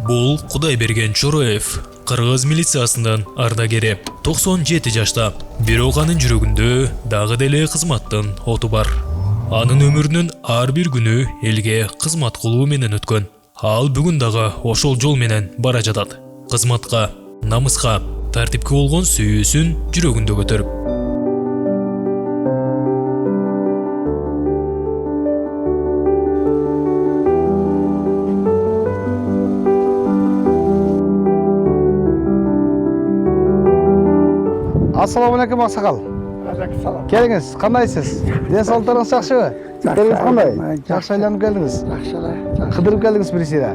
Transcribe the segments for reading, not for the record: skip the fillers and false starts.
Бул Кудайберген Чороев, Кыргыз милициясынын ардагери. 97 жашта. Бирок анын жүрөгүндө дагы деле кызматтын оту бар. Анын өмүрүнүн ар бир күнү элге кызмат кылуу менен өткөн. Ал бүгүн дагы ошол жол менен бара жатат. Кызматка, намыска, тартипке болгон сүйүүсүн жүрөгүндө көтөрүп. Assalamu alaikum Аксакал. Келиңиз, кандайсыз? Ден соолуктарыңыз жакшыбы? Келиңиз кандай? Жакшы айланып келдиңиз. Жакшы эле. Кыдырып келдиңиз бир сыйра.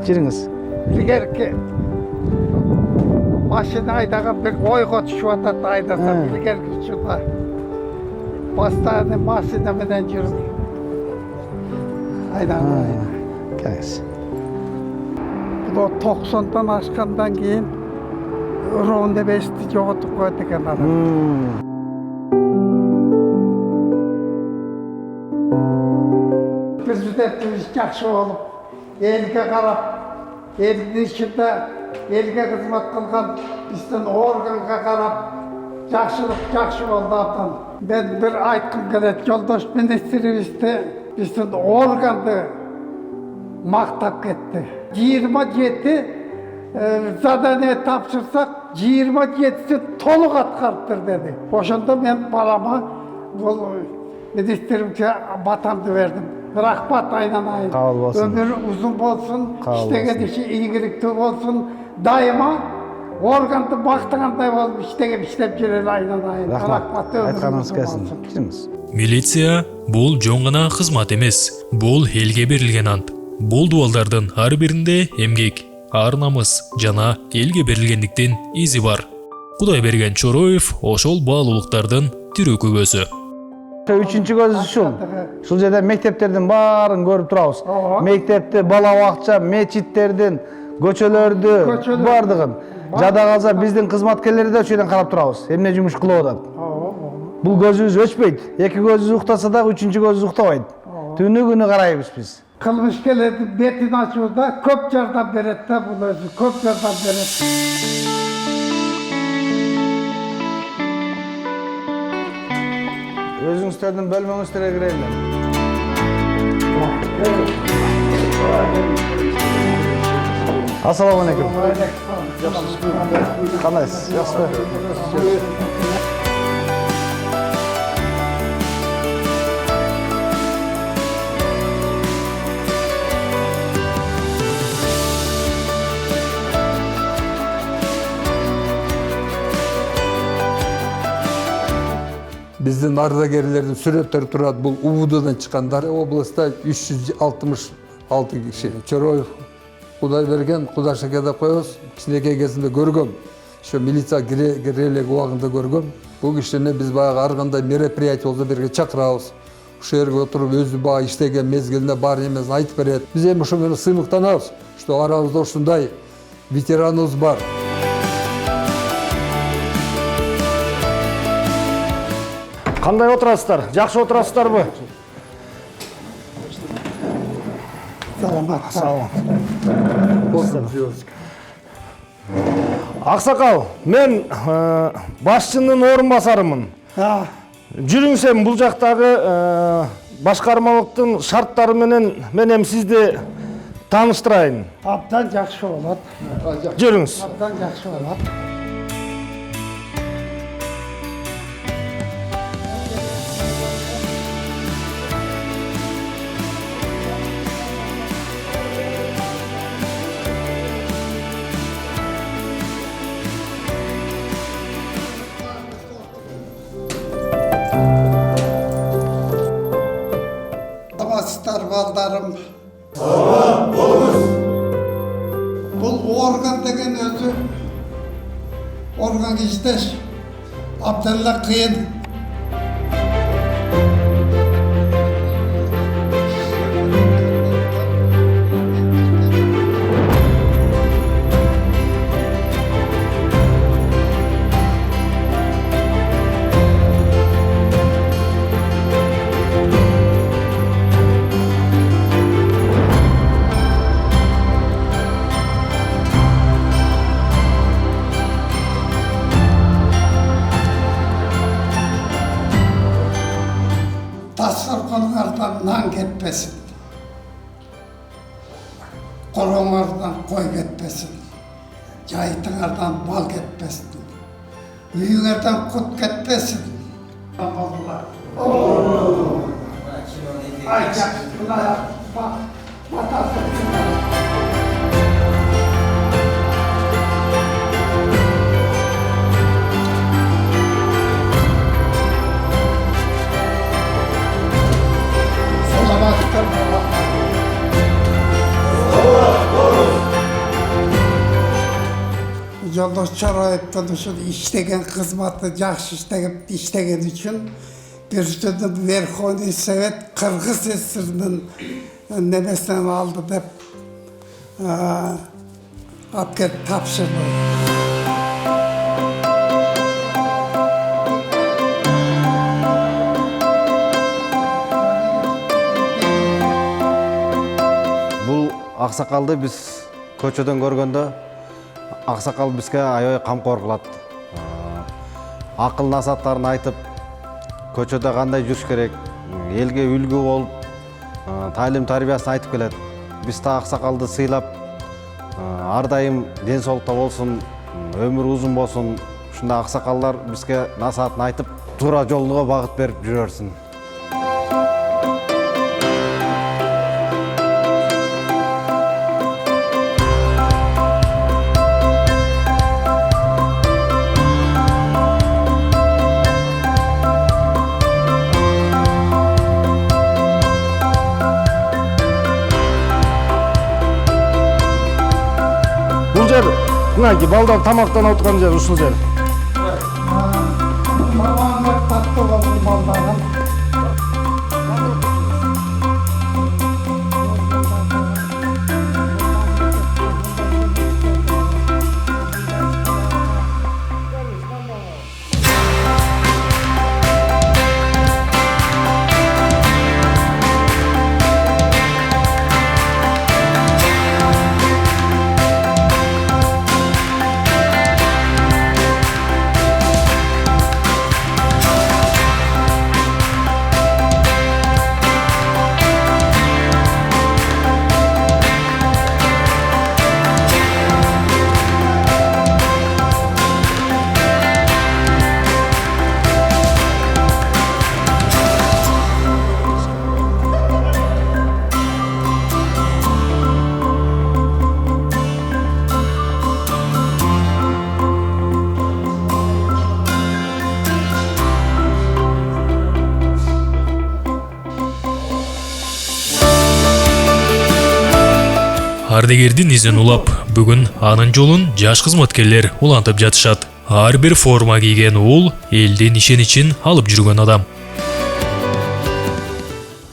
Жүрүңүз. Илгерки машина айдаган бир ойго түшүп атат айдасам, илгерки учурда постоянно машина менен жүрүп айдаган. Келиңиз. Бул 90-тан ашкандан кийин Ronda 5'ti жоготуп койот экен адам. Президентибиз жакшы болуп, элге карап, элдин ичинде элге кызмат кылган биздин органга карап, жакшы болду абдан. Мен бир айткым келет, жолдош министрибизди биздин органды мактап кетти. 27 задание тапшырсак 27'si толук аткарыптыр деди. Ошондо мен балама бул министримге батамды бердим. Рахмат айнанайын. Кабыл болсун. Өмүрү узун болсун, иштеген иши ийгиликтүү болсун. Дайыма органды мактагандай болуп иштеп жүрөлү айнанайын. Рахмат. Айтканыңыз келсин. Жүрүңүз. Милиция бул жон гана кызмат эмес, бул элге берилген ант. Бул дубалдардын ар биринде эмгек, ар намыс жана элге берилгендиктин изи бар. Кудайберген Чороев ошол баалуулуктардын тирүү күбөсү. Үчүнчү көз ушул жерде мектептердин баарын көрүп турабыз. Мектепти, бала бакча, мечиттердин, көчөлөрдү бардыгын. Жада калса биздин кызматкерлерди да ошол жерден карап турабыз. Эмне жумуш кылып атат. Бул көзүбүз өчпөйт. Эки көзүбүз уктаса дагы үчүнчү көзүбүз уктабайт. Түнү күнү карайбыз биз. Кылмышкерлердин бетин ачууда көп жардам берет да, бул өзү көп жардам берет. Өзүңүздөрдүн бөлмөңүздөргө кирели. Ассаламу алейкум. Кандайсыз? Жакшыбы? Биздин ардагерлердин сүрөттөрү турат. Бул УВДдан чыккандар. Областта 366 киши. Чороев Кудайберген Кудашеке деп коебуз. Кичинекей кезинде көргөм. Ошо милиция кирелек убагында көргөм. Бул кишини биз баягы ар кандай мероприятие болсо бирге чакырабыз. Ошол жерге отуруп өзү баягы иштеген мезгилинде бар эмесин айтып берет. Биз эми ошо менен сыймыктанабыз, что арабызда ушундай ветераныбыз бар. Кандай отурасыздар? Жакшы отурасыздарбы? Саламат. Аксакал, мен башчынын орун басарымын. Жүрүңүз эми бул жактагы башкармалыктын шарттары менен мен эми сизди тааныштырайын. Абдан жакшы болот. Жүрүңүз. Абдан жакшы болот. Намаздар балдарым. Салам болуңуз. Бул орган деген өзү орган иштеш абдан эле кыйын. ketmesin. Kolonlardan koy ketmesin. Cahitlerden bal ketmesin. Büyülerden kut ketmesin. Allah. Ay çakıştılar. Batasın. Yoldaş Çorayev'den üçün işlegen kızmatı yaxşı işlegen üçün bir sürü Verkhovny Sovet Kırgız SSR'nin nemesinden aldı dep apket tapşırdı. Бұл ақсақалды біз көчөдөн көргөндө ақсақал бізге аябай камкор кылат. Акыл насааттарын айтып, көчөдө кандай жүрүш керек, элге үлгү болуп, талим тарбиясын айтып келет. Биз да ақсақалды сыйлап, ар дайым ден соолукта болсун, өмүр узун болсун, ушундай ақсақалдар бизге насаатын айтып, туура жолго багыт берип жүрөрсүн. Бұл жер, мынакей балдар тамақтан отырған жер, ушул жер. Babamlar tatlı olsun ballarım. Ардагердин изин улап, бүгүн анын жолун жаш кызматкерлер улантып жатышат. Ар бир форма кийген ул элдин ишеничин алып жүргөн адам.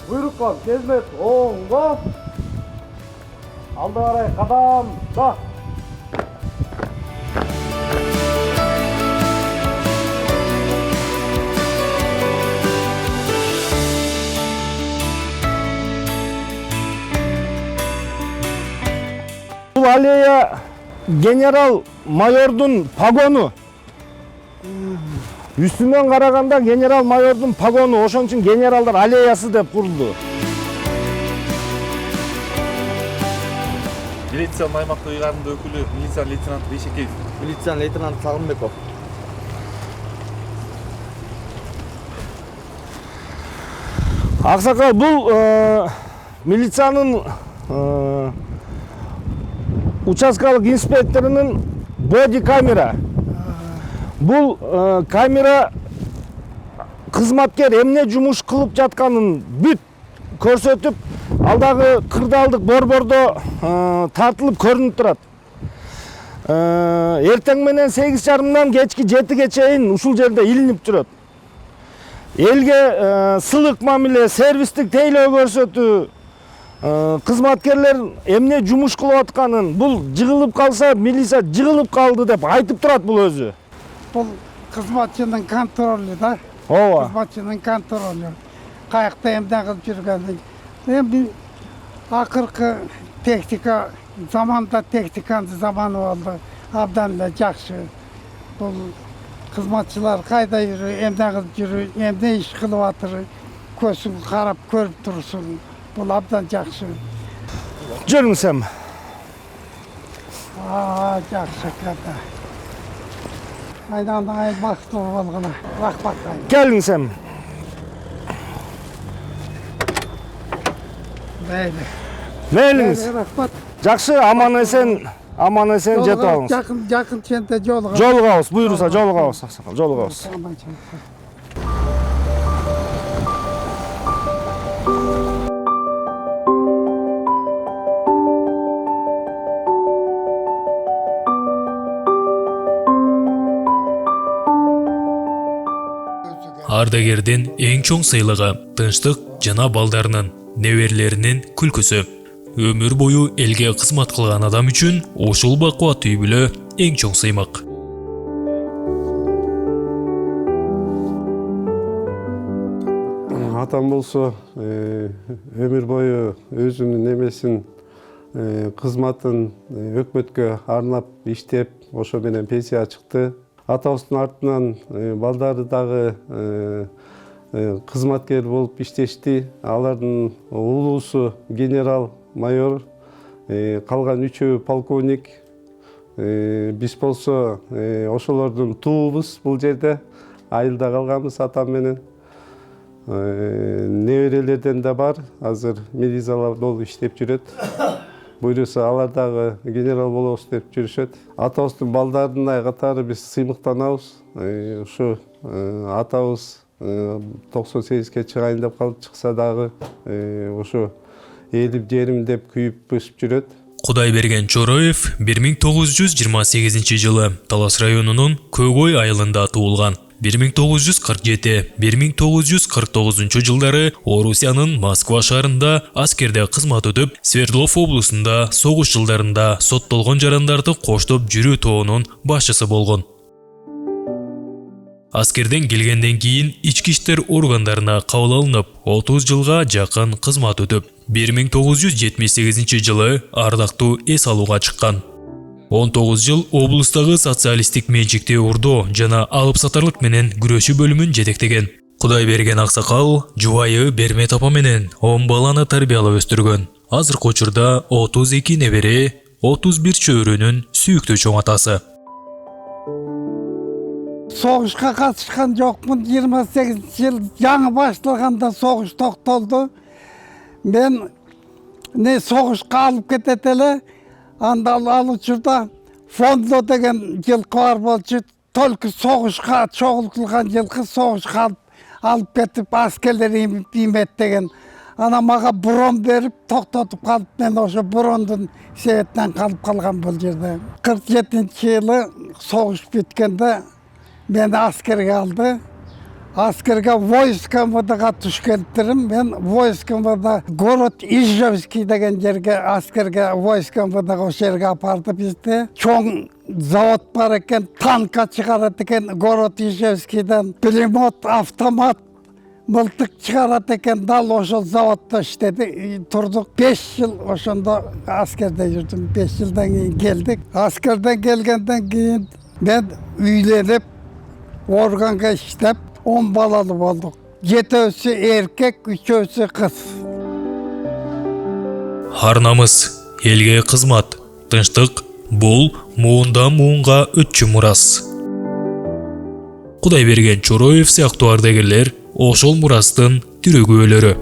Буйрукка кезмет оңго. Алды карай кадам, да. Бұл аллея генерал майордун погону. Үстүнөн караганда генерал майордун погону, ошон үчүн генералдар аллеясы деп курулду. Милиция аймактык ыйгарымдын өкүлү милиция лейтенанты Бейшекеев. Милиция лейтенанты Сагынбеков. Аксакал, бул милициянын участкалык инспекторунун боди камера. Бул камера кызматкер эмне жумуш кылып жатканын бүт көрсөтүп, алдагы кырдаалдык борбордо тартылып көрүнүп турат. Эртең менен 8:30 кечки 7-ге чейин ушул жерде илинип жүрөт. Элге сылык мамиле, сервистик тейлөө көрсөтүү, кызматкерлер эмне жумуш кылып атканын, бул жыгылып калса, милиция жыгылып калды деп айтып турат бул өзү. Бұл қызматшының контролі да. Ооба. Қызматшының контролі. Қайықта емден қылып жүргенде. Енді ақырқы техника, заманда техниканы заманы болды. Абдан да жақсы. Бұл қызматшылар қайда жүрі, емден қылып жүрі, емден іш қылып атыры, көзін қарап көріп тұрсын. Бұл абдан жақсы. Жүріңсем. Жақсы кәді. Айдан бақытты болғаны. Рахмат. Келіңсем. Мейліңіз. Рахмат. Жақсы, аман есен жетіп алыңыз. Жақын сенде жолға. Жолығауыз, бұйырса жолығауыз, ақсақал, жолығауыз. Ардагердин эң чоң сыйлыгы тынчтык жана балдарынын, неберелеринин күлкүсү. Өмүр бою элге кызмат кылган адам үчүн ушул бакубат үй бүлө эң чоң сыймак. Атам болсо өмүр бою өзүнүн немесин кызматын өкмөткө арнап иштеп, ошо менен пенсияга чыкты. Атабыздын артынан балдары дагы кызматкер болуп иштешти. Алардын улуусу генерал майор, калган үчөө полковник. Биз болсо ошолордун туубуз бул жерде. Айылда калганбыз атам менен. Неберелерден да бар, азыр милициялар болуп иштеп жүрөт. Буйруса алар дагы генерал болобуз деп жүрүшөт. Атабыздын балдарына катары биз сыймыктанабыз. Ушу атабыз 98-ке чыгайын деп калып, чыкса дагы ушу элим жерим деп күйүп өсүп жүрөт. Кудайберген Чороев 1928 жылы Талас районунун Көгөй айылында туулган. 1947-1949 жылдары Орусиянын Москва шаарында аскерде кызмат өтүп, Свердлов облусунда согуш жылдарында соттолгон жарандарды коштоп жүрүү тобунун башчысы болгон. Аскерден келгенден кийин ички иштер органдарына кабыл алынып, 30 жылга жакын кызмат өтүп, 1978 жылы ардактуу эс алууга чыккан. 19 жыл облустагы социалисттик менчиктүү урдоо жана алып сатарлык менен күрөшүү бөлүмүн жетектеген. Кудайберген аксакал жубайы Бермет апа менен 10 баланы тарбиялап өстүргөн. Азыркы учурда 32 небере, 31 чөйрөнүн сүйүктүү чоң атасы. Соғышқа қатысқан жоқпын. 28 жыл жаңы башталғанда соғыш тоқталды. Мен соғышқа алып кететелі. Анда алучурда фондо деген жылқы бар болчу. Только соғышқа чоғылтылған жылқы соғышқа алып кетіп, аскерлер имет деген. Ана маға бұрон беріп, тоқтатып қалып, мен ошо бұрындың себетінен қалып қалған бұл жерде. 47-ші жылы соғыш біткенде мен аскерге алды. Аскерге войскамыдыға түшкелттірім. Мен войскамыда город Ижевский деген жерге аскерге войскамыдыға ошо жерге апарды бізді. Чоң завод бар екен, танка чыгарат екен город Ижевскийден. Пулемет, автомат, мылтык чыгарат екен. Дал ошол заводта иштеди. Турдук 5 жыл ошондо аскерде жүрдүм. 5 жылдан кийин келдик. Аскерден келгенден кийин мен үйленип, органга иштеп, 10 балалы болдук. 7-өсү эркек, 3-өсү кыз. Арнамыз элге кызмат, тынчтык бул муундан муунга өтчү мурас. Кудайберген Чороев сыяктуу ардагерлер ошол мурастын тирөгөөлөрү.